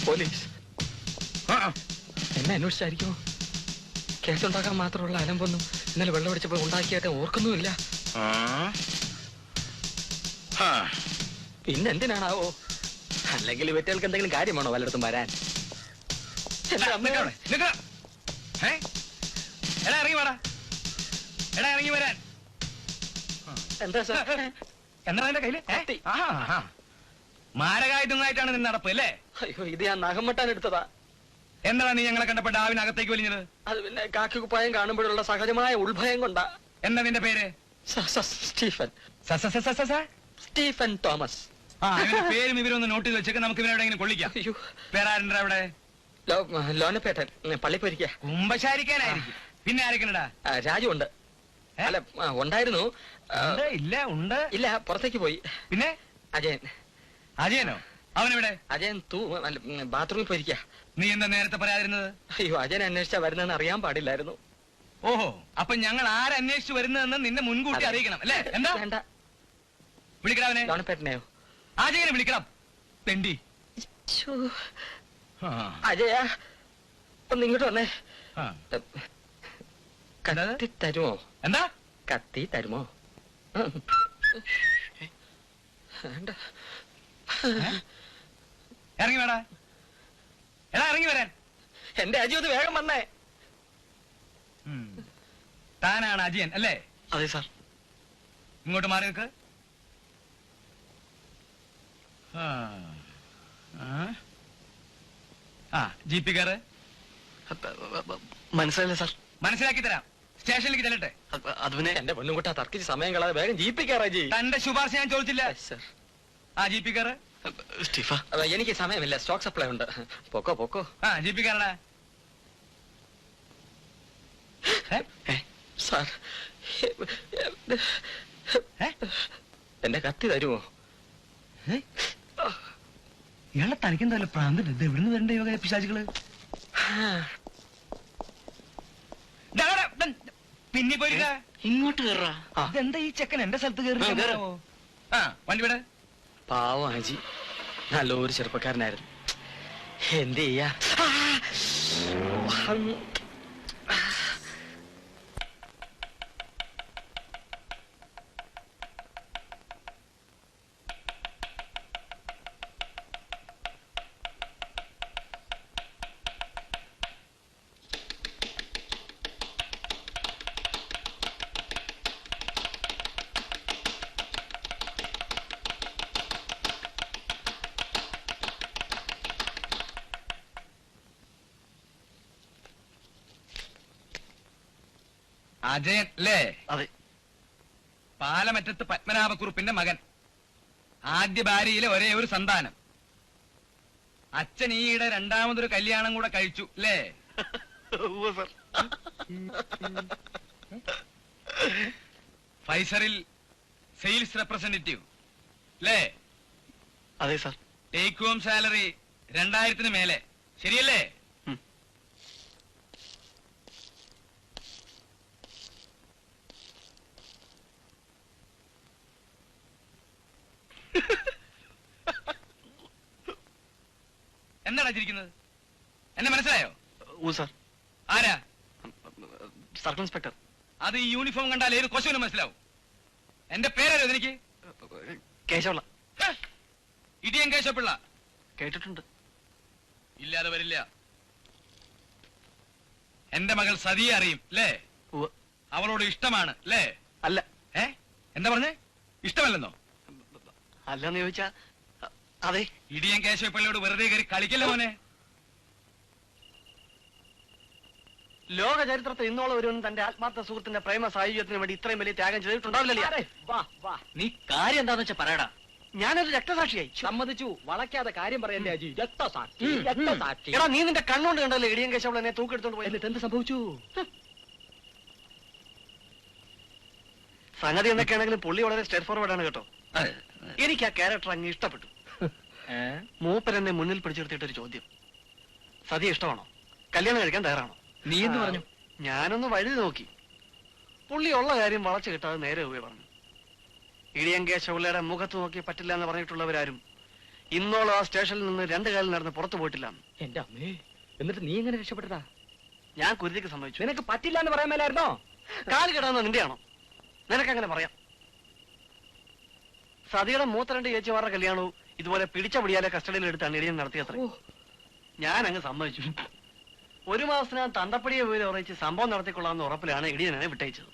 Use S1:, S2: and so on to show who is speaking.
S1: Police എന്നെ അന്വേഷിച്ചായിരിക്കുമോ? കേസുണ്ടാക്കാൻ മാത്രമുള്ള അലമ്പൊന്നും ഇന്നലെ വെള്ളം അടിച്ചപ്പോൾ ഉണ്ടാക്കിയായിട്ട് ഓർക്കുന്നുമില്ല. പിന്നെ എന്തിനാണാവോ? അല്ലെങ്കിൽ ഇവറ്റകൾക്ക് എന്തെങ്കിലും കാര്യമാണോ വല്ലയിടത്തും വരാൻ?
S2: ഇറങ്ങി വരാൻ.
S1: എന്താ സാർ?
S2: എന്താ എന്റെ കയ്യില്? മാരകായുധങ്ങളായിട്ടാണ് നിന്ന് നടപ്പ് അല്ലേ?
S1: അയ്യോ, ഇത് ഞാൻ നഖം വെട്ടാൻ എടുത്തതാ.
S2: എന്താണ് നീ ഞങ്ങളെ കണ്ടപ്പോ ഡാവിനകത്തേക്ക് വലിഞ്ഞത്?
S1: അത് പിന്നെ കാക്കി കുപ്പായം കാണുമ്പോഴുള്ള സഹജമായ ഉൾഭയം കൊണ്ടാ.
S2: എന്താ നിന്റെ പേര്?
S1: സ്റ്റീഫൻ. Stephen Thomas.
S2: പേരും ഇവരൊന്ന് നോട്ട് ചെയ്ത് വെച്ചേക്ക്. നമുക്ക് ഇവരെവിടെയെങ്കിലും കൊള്ളിക്കാം. വേറെ ആരുണ്ടാ അവിടെ?
S1: ലോനപ്പേട്ടൻ പള്ളിപ്പോയിരിക്ക.
S2: കുമ്പശാരിക്കാനായിരിക്കും. പിന്നെ ആരൊക്കെയാ?
S1: രാജു ഉണ്ട്. അല്ല, ഉണ്ടായിരുന്നു.
S2: ഇല്ല, ഉണ്ട്.
S1: ഇല്ല, പുറത്തേക്ക് പോയി.
S2: പിന്നെ
S1: അജയൻ.
S2: അജയനോ? അവനെവിടെ?
S1: അജയൻ ബാത്റൂമിൽ പോയിരിക്ക.
S2: നീ എന്താ നേരത്തെ പറയാതിരുന്നത്?
S1: അയ്യോ, അജയൻ അന്വേഷിച്ചാ വരുന്നതെന്ന് അറിയാൻ പാടില്ലായിരുന്നു.
S2: ഓഹോ, അപ്പൊ ഞങ്ങൾ ആരന്വേഷിച്ചു വരുന്നതെന്ന് നിന്നെ മുൻകൂട്ടി അറിയിക്കണം അല്ലേ? എന്താ
S1: വേണ്ട.
S2: വിളിക്കണവനെ.
S1: ലോനപ്പേട്ടനെയോ?
S2: അജയനെ വിളിക്കണം. തെണ്ടി.
S1: അജയ, ഒന്ന് ഇങ്ങോട്ട് വന്നേ. കത്തി തരുമോ?
S2: എന്താ?
S1: കത്തി തരുമോ?
S2: ഇറങ്ങി വേടാ. എടാ, ഇറങ്ങി വരാൻ.
S1: എന്റെ അജി ഒന്ന് വേഗം വന്നേ.
S2: താനാണ് അജയൻ അല്ലേ?
S1: അതെ സാർ.
S2: ഇങ്ങോട്ട് മാറി നിൽക്ക്. ജീപ്പി കാറ്.
S1: മനസ്സിലായില്ല സാർ.
S2: മനസ്സിലാക്കി തരാം. സ്റ്റേഷനിലേക്ക് ചെല്ലട്ടെ.
S1: അത് പിന്നെ എന്റെ പൊന്നും കൂട്ടാ തർക്കിച്ച് സമയം കളാതെ വേഗം ജീപ്പി കയറാ. ജി,
S2: തന്റെ ശുപാർശ ഞാൻ ചോദിച്ചില്ല. ജീപ്പി കാറ്.
S1: സ്റ്റീഫ, എനിക്ക് സമയമില്ല, സ്റ്റോക്ക് സപ്ലൈ ഉണ്ട്. പൊക്കോ പൊക്കോ.
S2: ജീപ്പി കാറടാ.
S1: സാർ, എന്റെ കത്തി തരുമോ?
S2: ഇയാളെ തനിക്കെന്തല്ല പ്രാന്തുണ്ട്? ഇത് എവിടുന്ന് വരണ്ടേ ഇവ പിശാചുകള്? പിന്നെ പോയിരിക്ക.
S1: ഇങ്ങോട്ട് കയറാ.
S2: ഇതെന്താ ഈ ചെക്കൻ എന്റെ സ്ഥലത്ത് കയറി? വണ്ടി വിട.
S1: പാവം അജി നല്ലൊരു ചെറുപ്പക്കാരനായിരുന്നു. എന്ത് ചെയ്യാ?
S2: അജയൻ അല്ലേ?
S1: അതെ.
S2: പാലമറ്റത്ത് പത്മനാഭക്കുറുപ്പിന്റെ മകൻ. ആദ്യ ഭാര്യയിലെ ഒരേ ഒരു സന്താനം. അച്ഛൻ ഈയിടെ രണ്ടാമതൊരു കല്യാണം കൂടെ കഴിച്ചു അല്ലേ? ഫൈസറിൽ സെയിൽസ് റെപ്രസെന്റേറ്റീവ് അല്ലേ?
S1: അതെ സാർ.
S2: ടേക്ക് ഹോം സാലറി 2000-ന് മേലെ, ശരിയല്ലേ? എന്താണ് ചിരിക്കുന്നത്? എന്നെ മനസ്സിലായോ?
S1: സാർ.
S2: ആരാ?
S1: Circle inspector.
S2: അത് ഈ യൂണിഫോം കണ്ടാൽ ഏത് കൊശവനും മനസ്സിലാവും. എന്റെ പേരറിയോ എനിക്ക്?
S1: കേശവള്ള.
S2: ഇടിയൻ കേശവപിള്ള.
S1: കേട്ടിട്ടുണ്ട്.
S2: ഇല്ലാതെ വരില്ല. എന്റെ മകൾ സതിയെ അറിയും അല്ലേ? അവളോട് ഇഷ്ടമാണ് അല്ലേ?
S1: അല്ല.
S2: എന്താ പറഞ്ഞേ? ഇഷ്ടമല്ലെന്നോ?
S1: അല്ലെന്ന് ചോദിച്ചാ അതെ.
S2: ഇടിയൻ കേശവപിള്ളയോട് വെറുതെ കയറി കളിക്കല്ലേ മോനെ.
S1: ലോക ചരിത്രത്തിൽ ഇന്നോളം ഒരുവൻ തന്റെ ആത്മാർത്ഥ സുഹൃത്തിന്റെ പ്രേമ സായുജ്യത്തിന് വേണ്ടി ഇത്രയും വലിയ ത്യാഗം ചെയ്തിട്ടുണ്ടാവില്ലല്ലേ?
S3: നീ കാര്യം എന്താന്ന് വെച്ചാ പറയടാ.
S1: ഞാനൊരു രക്തസാക്ഷിയായി.
S3: സമ്മതിച്ചു. വളയ്ക്കാതെ കാര്യം പറയല്ലേ അജി. രക്തസാക്ഷി.
S1: എടാ, നീ നിന്റെ കണ്ണുകൊണ്ട് കണ്ടല്ലേ ഇടിയൻ കേശവൾ എന്നെ തൂക്കെടുത്തോണ്ട് പോയി.
S3: എന്നിട്ട് എന്ത് സംഭവിച്ചു?
S1: സംഗതി എന്തൊക്കെയാണെങ്കിലും പുള്ളി വളരെ സ്റ്റേറ്റ് ഫോർവേഡ് ആണ് കേട്ടോ. എനിക്ക് ആ ക്യാരക്ടർ അങ്ങ് ഇഷ്ടപ്പെട്ടു. മൂപ്പൻ എന്നെ മുന്നിൽ പിടിച്ചെടുത്തിട്ടൊരു ചോദ്യം: സതിയെ ഇഷ്ടമാണോ? കല്യാണം കഴിക്കാൻ തയ്യാറാണോ?
S3: നീ എന്ത് പറഞ്ഞു?
S1: ഞാനൊന്ന് വഴി നോക്കി. പുള്ളി ഉള്ള കാര്യം വളച്ചു കിട്ടാതെ നേരെ പോയി പറഞ്ഞു. ഇടിയൻ കേശവള്ളയുടെ മുഖത്ത് നോക്കി പറ്റില്ല എന്ന് പറഞ്ഞിട്ടുള്ളവരാരും ഇന്നോളം ആ സ്റ്റേഷനിൽ നിന്ന് 2 കാലിൽ നടന്ന് പുറത്തു പോയിട്ടില്ല.
S3: എന്റെ അമ്മേ, എന്നിട്ട് നീ എങ്ങനെ രക്ഷപ്പെട്ടതാ?
S1: ഞാൻ കുരുതിക്ക് സമ്മതിച്ചു.
S3: നിനക്ക് പറ്റില്ല എന്ന് പറയാൻ മേലായിരുന്നോ?
S1: കാല് കിടാന്ന നിന്റെയാണോ? നിനക്കങ്ങനെ പറയാം. സതിയുടെ മൂത്ത 2 ചേച്ചിമാരുടെ കല്യാണവും ഇതുപോലെ പിടിച്ച പിടിയാലെ കസ്റ്റഡിയിൽ എടുത്താണ് ഇടിയൻ നടത്തിയത്ര. ഞാൻ അങ്ങ് സമ്മതിച്ചു. 1 മാസത്തിനകം തന്തപ്പടിയെ വിവരം അറിയിച്ച് സംഭവം നടത്തിക്കൊള്ളാമെന്ന ഉറപ്പിലാണ് ഇടിയനെ വിട്ടയച്ചത്.